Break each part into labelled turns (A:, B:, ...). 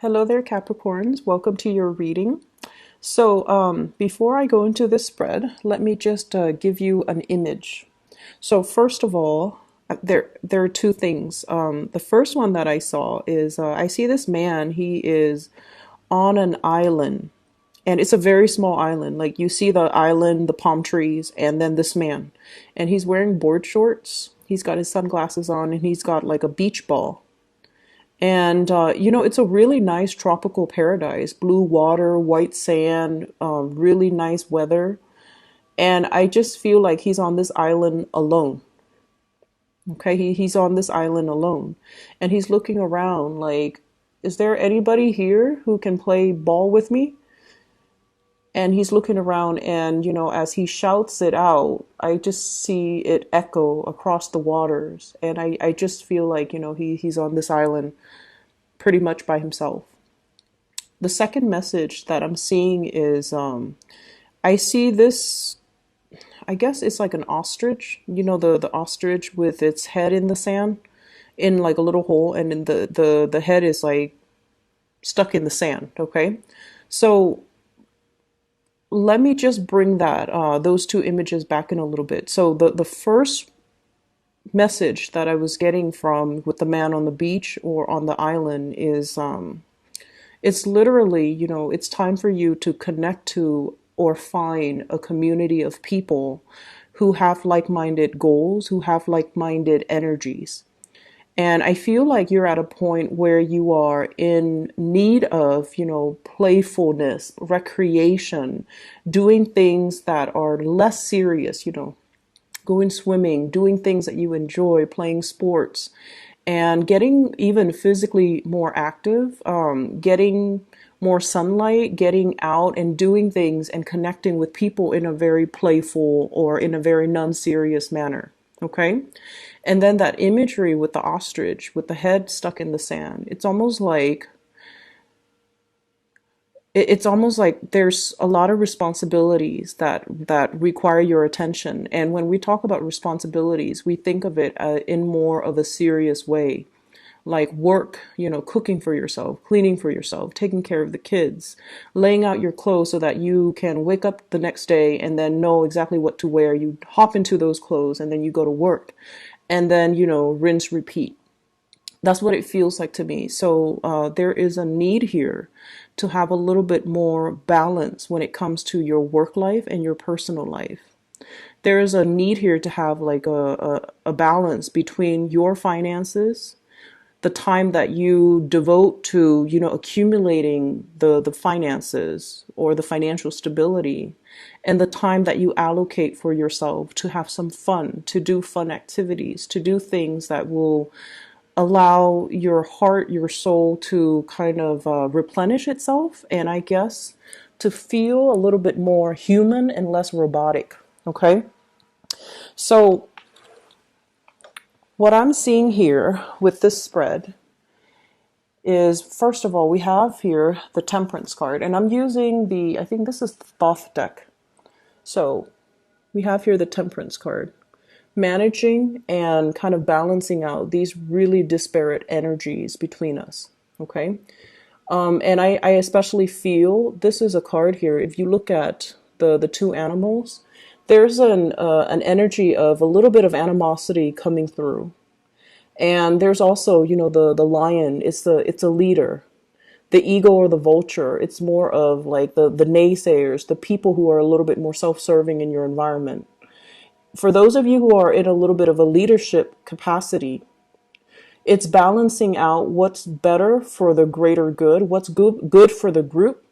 A: Hello there, Capricorns. Welcome to your reading. Before I go into this spread, let me just give you an image. So, first of all, there are two things. The first one that I saw is I see this man. He is on an island, and it's a very small island. Like you see the island, the palm trees, and then this man, and he's wearing board shorts. He's got his sunglasses on, and he's got like a beach ball. And, it's a really nice tropical paradise, blue water, white sand, really nice weather. And I just feel like he's on this island alone. Okay, he's on this island alone. And he's looking around like, is there anybody here who can play ball with me? And he's looking around, and, as he shouts it out, I just see it echo across the waters. And I just feel like, he's on this island pretty much by himself. The second message that I'm seeing is I see this, I guess it's like an ostrich, the ostrich with its head in the sand in like a little hole, and then the head is like stuck in the sand. Okay. So let me just bring that those two images back in a little bit. So the first message that I was getting from with the man on the beach or on the island is it's literally, it's time for you to connect to or find a community of people who have like-minded goals, who have like-minded energies. And I feel like you're at a point where you are in need of, playfulness, recreation, doing things that are less serious, going swimming, doing things that you enjoy, playing sports, and getting even physically more active, getting more sunlight, getting out and doing things and connecting with people in a very playful or in a very non-serious manner. Okay. And then that imagery with the ostrich, with the head stuck in the sand, it's almost like there's a lot of responsibilities that require your attention. And when we talk about responsibilities, we think of it in more of a serious way, like work, cooking for yourself, cleaning for yourself, taking care of the kids, laying out your clothes so that you can wake up the next day and then know exactly what to wear. You hop into those clothes and then you go to work, and then, rinse, repeat. That's what it feels like to me. So there is a need here to have a little bit more balance when it comes to your work life and your personal life. There is a need here to have like a balance between your finances, the time that you devote to, accumulating the finances or the financial stability, and the time that you allocate for yourself to have some fun, to do fun activities, to do things that will allow your heart, your soul to kind of replenish itself, and I guess to feel a little bit more human and less robotic. Okay. So what I'm seeing here with this spread is, first of all, we have here the Temperance card, and I'm using I think this is the Thoth deck. So we have here the Temperance card, managing and kind of balancing out these really disparate energies between us. Okay. And I especially feel this is a card here. If you look at the two animals, there's an energy of a little bit of animosity coming through. And there's also, the lion, it's a leader. The eagle or the vulture, it's more of like the naysayers, the people who are a little bit more self-serving in your environment. For those of you who are in a little bit of a leadership capacity, it's balancing out what's better for the greater good, what's good for the group,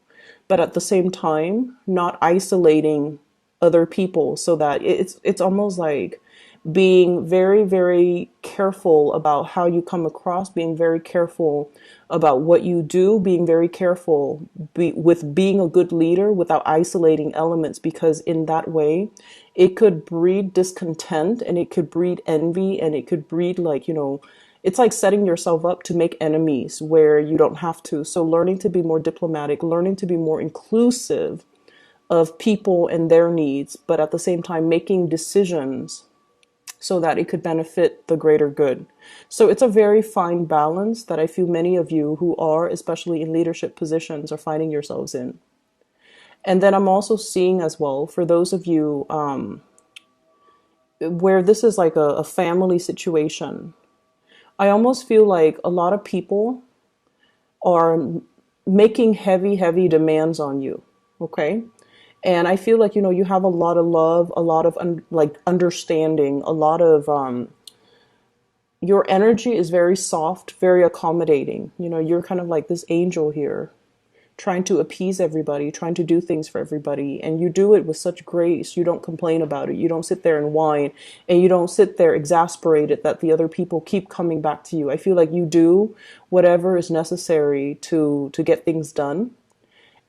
A: but at the same time, not isolating other people, so that it's almost like being very, very careful about how you come across, being very careful about what you do, being very careful with being a good leader without isolating elements, because in that way, it could breed discontent, and it could breed envy, and it could breed it's like setting yourself up to make enemies where you don't have to. So learning to be more diplomatic, learning to be more inclusive of people and their needs, but at the same time making decisions so that it could benefit the greater good. So it's a very fine balance that I feel many of you who are, especially in leadership positions, are finding yourselves in. And then I'm also seeing as well, for those of you where this is like a family situation, I almost feel like a lot of people are making heavy, heavy demands on you. Okay. And I feel like, you have a lot of love, a lot of like understanding, a lot of, your energy is very soft, very accommodating. You're kind of like this angel here, trying to appease everybody, trying to do things for everybody. And you do it with such grace. You don't complain about it. You don't sit there and whine, and you don't sit there exasperated that the other people keep coming back to you. I feel like you do whatever is necessary to get things done.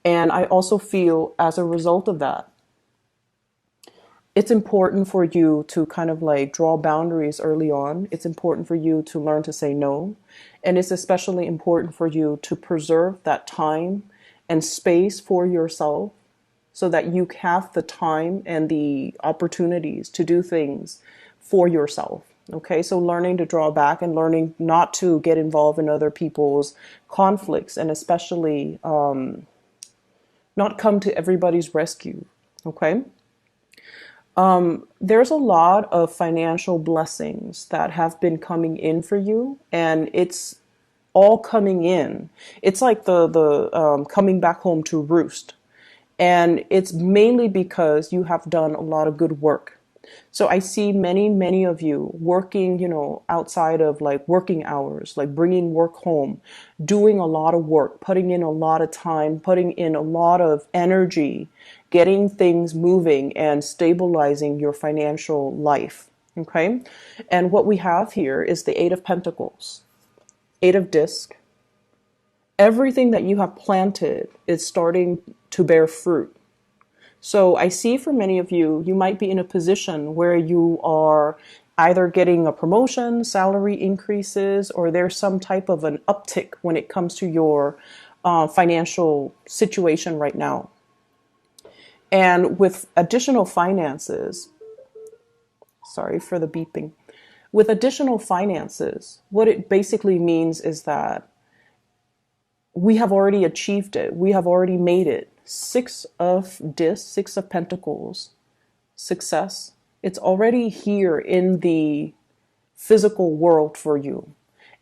A: And I also feel as a result of that, it's important for you to kind of like draw boundaries early on. It's important for you to learn to say no. And it's especially important for you to preserve that time and space for yourself so that you have the time and the opportunities to do things for yourself. Okay, so learning to draw back and learning not to get involved in other people's conflicts, and especially not come to everybody's rescue. Okay. There's a lot of financial blessings that have been coming in for you, and it's all coming in. It's like the coming back home to roost, and it's mainly because you have done a lot of good work. So I see many, many of you working, outside of like working hours, like bringing work home, doing a lot of work, putting in a lot of time, putting in a lot of energy, getting things moving and stabilizing your financial life. Okay. And what we have here is the Eight of Pentacles, Eight of Disc. Everything that you have planted is starting to bear fruit. So I see for many of you, you might be in a position where you are either getting a promotion, salary increases, or there's some type of an uptick when it comes to your financial situation right now. And with additional finances, sorry for the beeping, with additional finances, what it basically means is that we have already achieved it. We have already made it. Six of Discs, Six of Pentacles, success. It's already here in the physical world for you.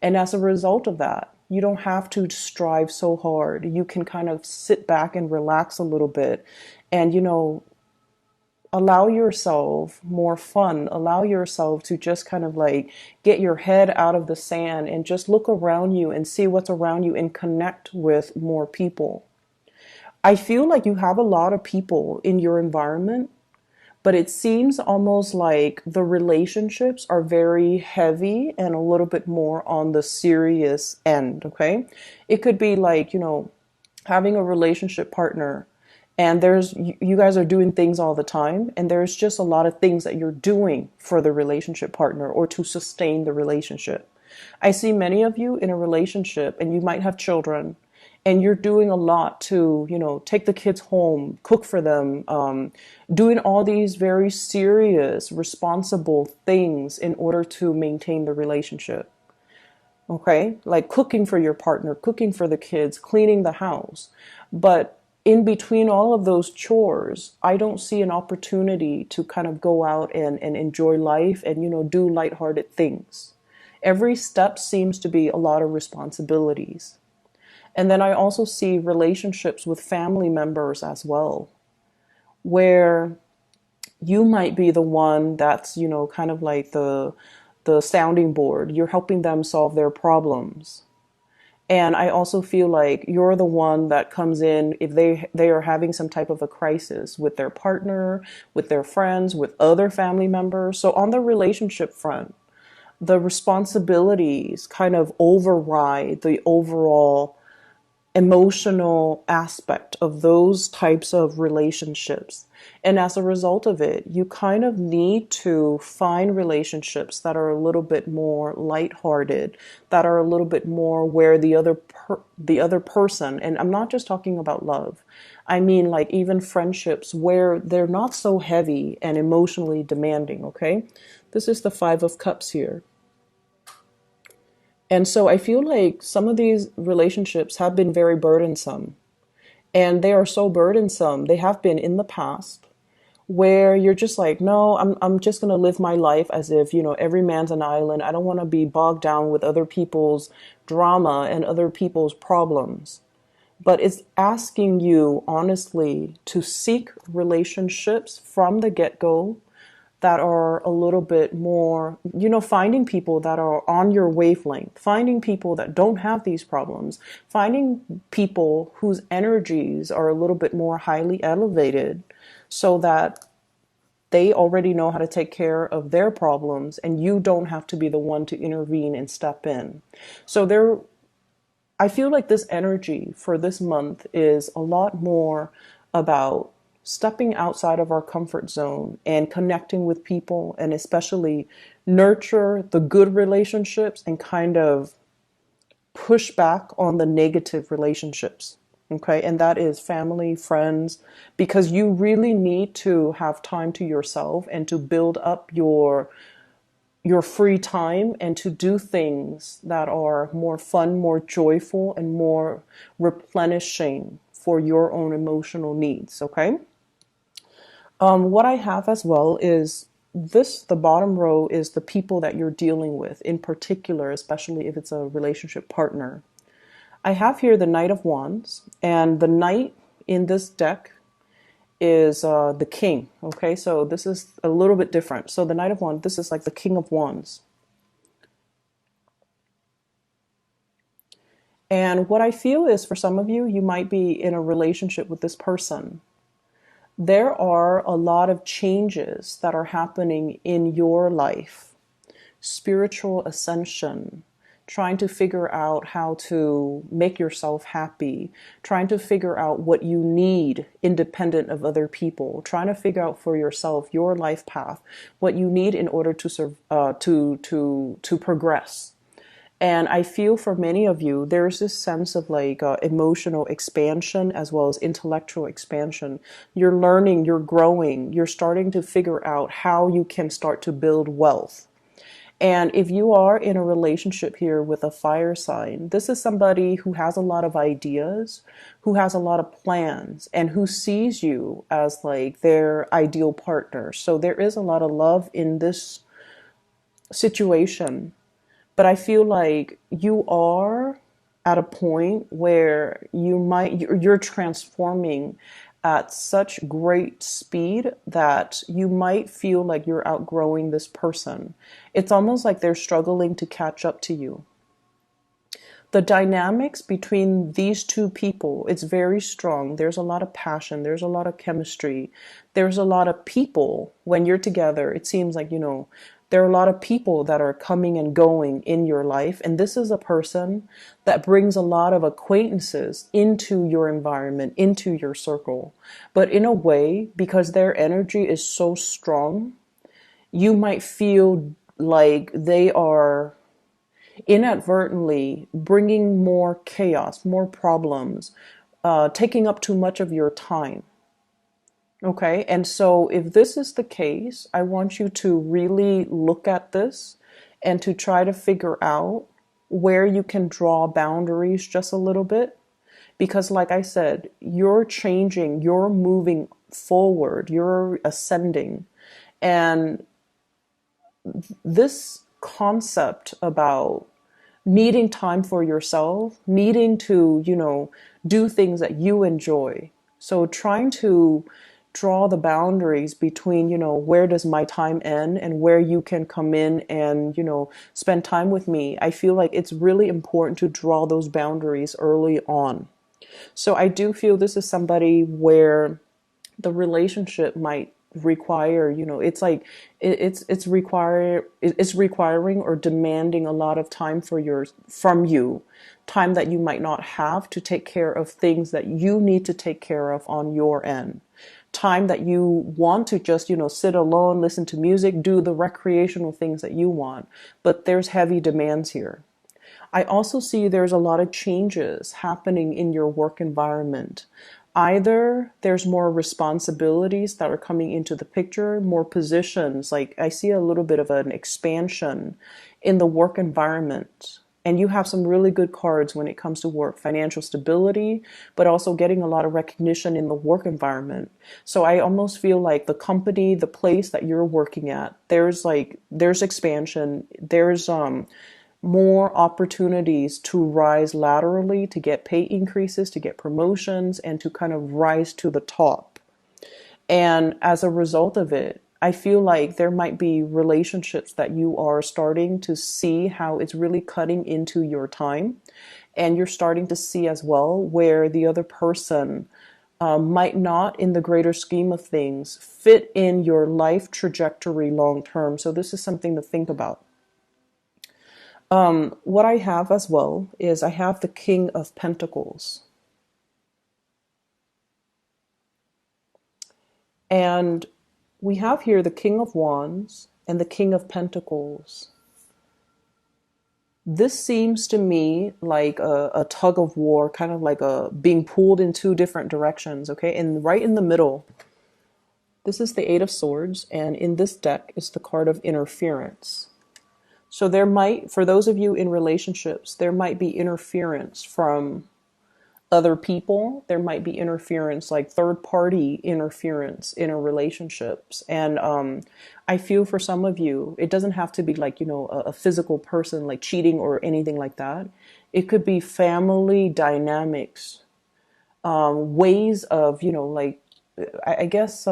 A: And as a result of that, you don't have to strive so hard. You can kind of sit back and relax a little bit and, allow yourself more fun. Allow yourself to just kind of like get your head out of the sand and just look around you and see what's around you and connect with more people. I feel like you have a lot of people in your environment, but it seems almost like the relationships are very heavy and a little bit more on the serious end, okay? It could be like, having a relationship partner and you guys are doing things all the time, and there's just a lot of things that you're doing for the relationship partner or to sustain the relationship. I see many of you in a relationship and you might have children, and you're doing a lot to, take the kids home, cook for them, doing all these very serious, responsible things in order to maintain the relationship. Okay? Like cooking for your partner, cooking for the kids, cleaning the house. But in between all of those chores, I don't see an opportunity to kind of go out and enjoy life and, do lighthearted things. Every step seems to be a lot of responsibilities. And then I also see relationships with family members as well, where you might be the one that's, kind of like the sounding board. You're helping them solve their problems. And I also feel like you're the one that comes in if they are having some type of a crisis with their partner, with their friends, with other family members. So on the relationship front, the responsibilities kind of override the overall emotional aspect of those types of relationships. And as a result of it, you kind of need to find relationships that are a little bit more lighthearted, that are a little bit more where the other person, and I'm not just talking about love. I mean like even friendships where they're not so heavy and emotionally demanding, okay? This is the 5 of Cups here. And so I feel like some of these relationships have been very burdensome. And they are so burdensome. They have been in the past where you're just like, no, I'm just going to live my life as if, every man's an island. I don't want to be bogged down with other people's drama and other people's problems. But it's asking you honestly to seek relationships from the get-go that are a little bit more, finding people that are on your wavelength, finding people that don't have these problems, finding people whose energies are a little bit more highly elevated so that they already know how to take care of their problems and you don't have to be the one to intervene and step in. So I feel like this energy for this month is a lot more about stepping outside of our comfort zone and connecting with people, and especially nurture the good relationships and kind of push back on the negative relationships. Okay. And that is family, friends, because you really need to have time to yourself and to build up your free time and to do things that are more fun, more joyful, and more replenishing for your own emotional needs. Okay. What I have as well is the bottom row is the people that you're dealing with in particular, especially if it's a relationship partner. I have here the Knight of Wands, and the Knight in this deck is the King. Okay, so this is a little bit different. So the Knight of Wands, this is like the King of Wands. And what I feel is for some of you, you might be in a relationship with this person. There are a lot of changes that are happening in your life. Spiritual ascension, trying to figure out how to make yourself happy, trying to figure out what you need independent of other people, trying to figure out for yourself your life path, what you need in order to progress. And I feel for many of you, there's this sense of like emotional expansion as well as intellectual expansion. You're learning, you're growing, you're starting to figure out how you can start to build wealth. And if you are in a relationship here with a fire sign, this is somebody who has a lot of ideas, who has a lot of plans, and who sees you as like their ideal partner. So there is a lot of love in this situation. But I feel like you are at a point where you're transforming at such great speed that you might feel like you're outgrowing this person. It's almost like they're struggling to catch up to you. The dynamics between these two people, it's very strong. There's a lot of passion. There's a lot of chemistry. There's a lot of people when you're together. It seems like, there are a lot of people that are coming and going in your life. And this is a person that brings a lot of acquaintances into your environment, into your circle. But in a way, because their energy is so strong, you might feel like they are inadvertently bringing more chaos, more problems, taking up too much of your time. Okay, and so if this is the case, I want you to really look at this and to try to figure out where you can draw boundaries just a little bit. Because like I said, you're changing, you're moving forward, you're ascending. And this concept about needing time for yourself, needing to, do things that you enjoy. So trying to draw the boundaries between, where does my time end and where you can come in and, spend time with me. I feel like it's really important to draw those boundaries early on. So I do feel this is somebody where the relationship might require, it's like it's requiring or demanding a lot of time from you, time that you might not have to take care of things that you need to take care of on your end, time that you want to just, sit alone, listen to music, do the recreational things that you want, but there's heavy demands here. I also see there's a lot of changes happening in your work environment. Either there's more responsibilities that are coming into the picture, more positions, like I see a little bit of an expansion in the work environment. And you have some really good cards when it comes to work, financial stability, but also getting a lot of recognition in the work environment. So I almost feel like the company, the place that you're working at, there's expansion, there's more opportunities to rise laterally, to get pay increases, to get promotions, and to kind of rise to the top. And as a result of it, I feel like there might be relationships that you are starting to see how it's really cutting into your time. And you're starting to see as well where the other person might not, in the greater scheme of things, fit in your life trajectory long term. So this is something to think about. What I have as well is I have the King of Pentacles. And we have here the King of Wands and the King of Pentacles. This seems to me like a tug of war, kind of like a being pulled in two different directions, okay? And right in the middle, this is the Eight of Swords, and in this deck is the card of interference. So there might, for those of you in relationships, there might be interference from other people. There might be interference, like third party interference in a relationships. And I feel for some of you, it doesn't have to be like, a physical person like cheating or anything like that. It could be family dynamics, ways of, like, I guess,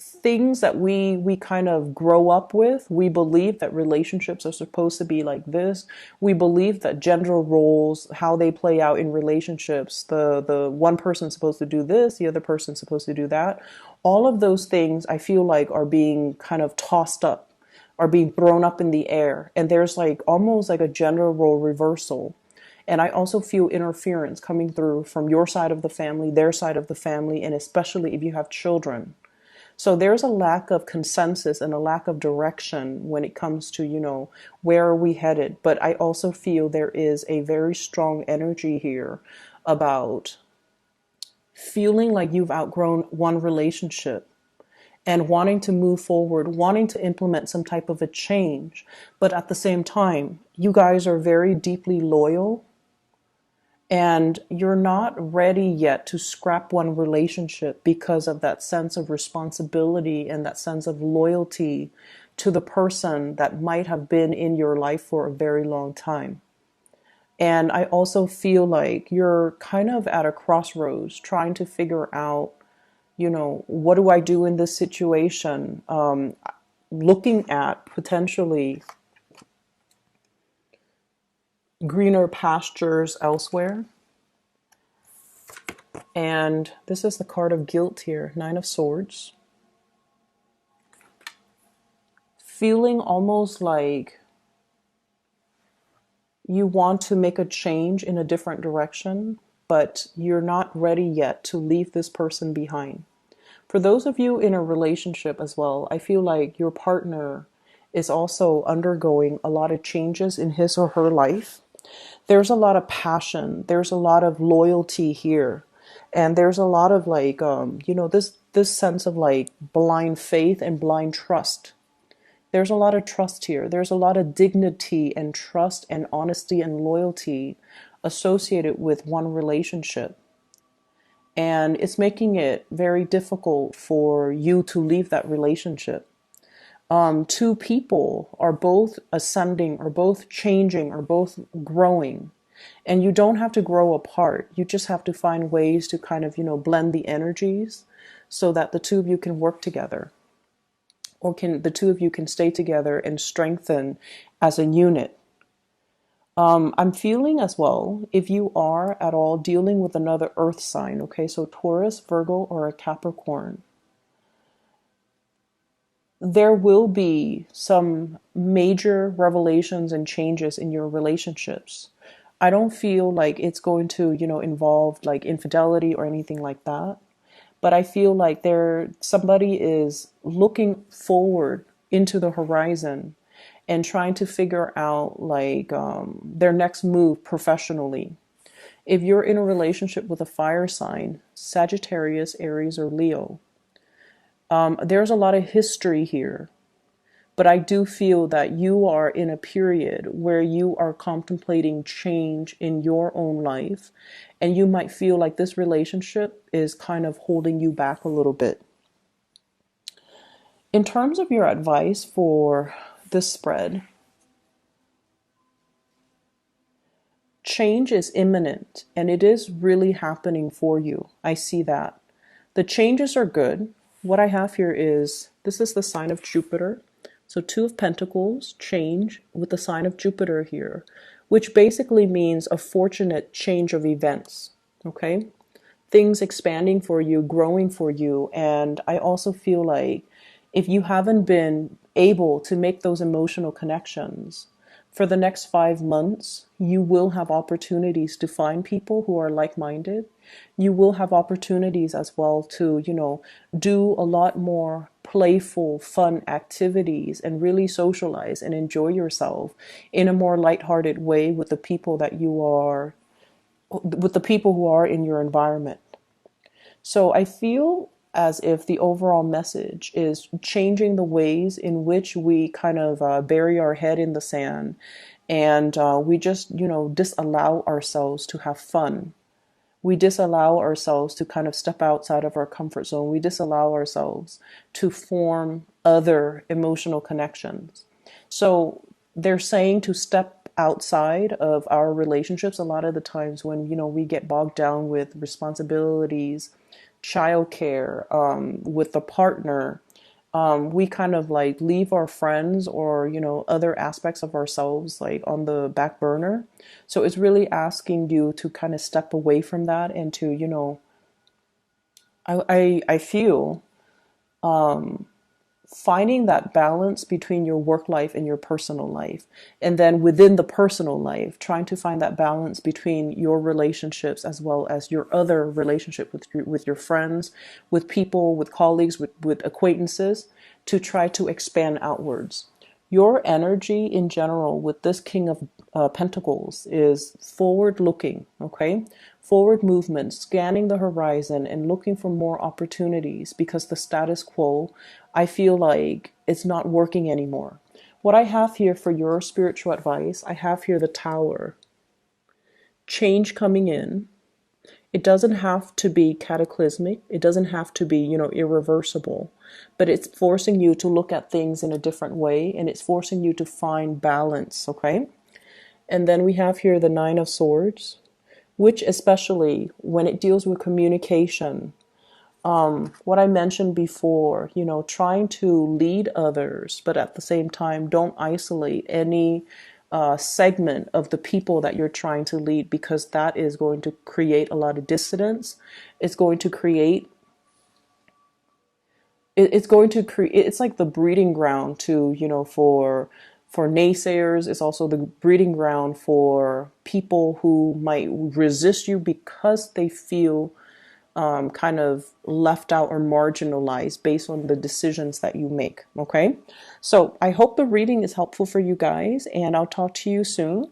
A: things that we kind of grow up with. We believe that relationships are supposed to be like this. We believe that gender roles, how they play out in relationships, the one person's supposed to do this, the other person's supposed to do that. All of those things I feel like are being kind of tossed up, are being thrown up in the air. And there's like almost like a gender role reversal. And I also feel interference coming through from your side of the family, their side of the family, and especially if you have children. So there's a lack of consensus and a lack of direction when it comes to, where are we headed? But I also feel there is a very strong energy here about feeling like you've outgrown one relationship and wanting to move forward, wanting to implement some type of a change. But at the same time, you guys are very deeply loyal. And you're not ready yet to scrap one relationship because of that sense of responsibility and that sense of loyalty to the person that might have been in your life for a very long time. And I also feel like you're kind of at a crossroads trying to figure out, what do I do in this situation? Looking at potentially greener pastures elsewhere. And this is the card of guilt here, Nine of Swords. Feeling almost like you want to make a change in a different direction, but you're not ready yet to leave this person behind. For those of you in a relationship as well, I feel like your partner is also undergoing a lot of changes in his or her life. There's a lot of passion. There's a lot of loyalty here. And there's a lot of like, this sense of like blind faith and blind trust. There's a lot of trust here. There's a lot of dignity and trust and honesty and loyalty associated with one relationship. And it's making it very difficult for you to leave that relationship. Two people are both ascending, or both changing, or both growing. And you don't have to grow apart. You just have to find ways to kind of, blend the energies so that the two of you can work together. Or the two of you can stay together and strengthen as a unit. I'm feeling as well, if you are at all dealing with another earth sign, okay, so Taurus, Virgo, or a Capricorn, there will be some major revelations and changes in your relationships. I don't feel like it's going to, involve like infidelity or anything like that. But I feel like somebody is looking forward into the horizon and trying to figure out like their next move professionally. If you're in a relationship with a fire sign, Sagittarius, Aries, or Leo, there's a lot of history here. But I do feel that you are in a period where you are contemplating change in your own life, and you might feel like this relationship is kind of holding you back a little bit. In terms of your advice for this spread, change is imminent and it is really happening for you. I see that. The changes are good. What I have here is, this is the sign of Jupiter. So Two of Pentacles, change with the sign of Jupiter here, which basically means a fortunate change of events, okay? Things expanding for you, growing for you. And I also feel like if you haven't been able to make those emotional connections, for the next 5 months, you will have opportunities to find people who are like-minded. You will have opportunities as well to, do a lot more playful, fun activities and really socialize and enjoy yourself in a more lighthearted way with the people who are in your environment. So I feel as if the overall message is changing the ways in which we kind of bury our head in the sand, and we just, disallow ourselves to have fun. We disallow ourselves to kind of step outside of our comfort zone. We disallow ourselves to form other emotional connections. So they're saying to step outside of our relationships a lot of the times when, we get bogged down with responsibilities, childcare, with the partner. We kind of like leave our friends or, other aspects of ourselves like on the back burner. So it's really asking you to kind of step away from that and to, I feel finding that balance between your work life and your personal life. And then within the personal life, trying to find that balance between your relationships as well as your other relationship with your friends, with people, with colleagues, with acquaintances, to try to expand outwards. Your energy in general with this King of Pentacles is forward looking, okay? Forward movement, scanning the horizon and looking for more opportunities, because the status quo, I feel like it's not working anymore. What I have here for your spiritual advice, I have here the Tower. Change coming in. It doesn't have to be cataclysmic. It doesn't have to be, irreversible. But it's forcing you to look at things in a different way, and it's forcing you to find balance, okay? And then we have here the Nine of Swords, which especially when it deals with communication, what I mentioned before, trying to lead others, but at the same time, don't isolate any segment of the people that you're trying to lead, because that is going to create a lot of dissonance. It's going to create it's like the breeding ground to, for naysayers. It's also the breeding ground for people who might resist you because they feel kind of left out or marginalized based on the decisions that you make. Okay, so I hope the reading is helpful for you guys, and I'll talk to you soon.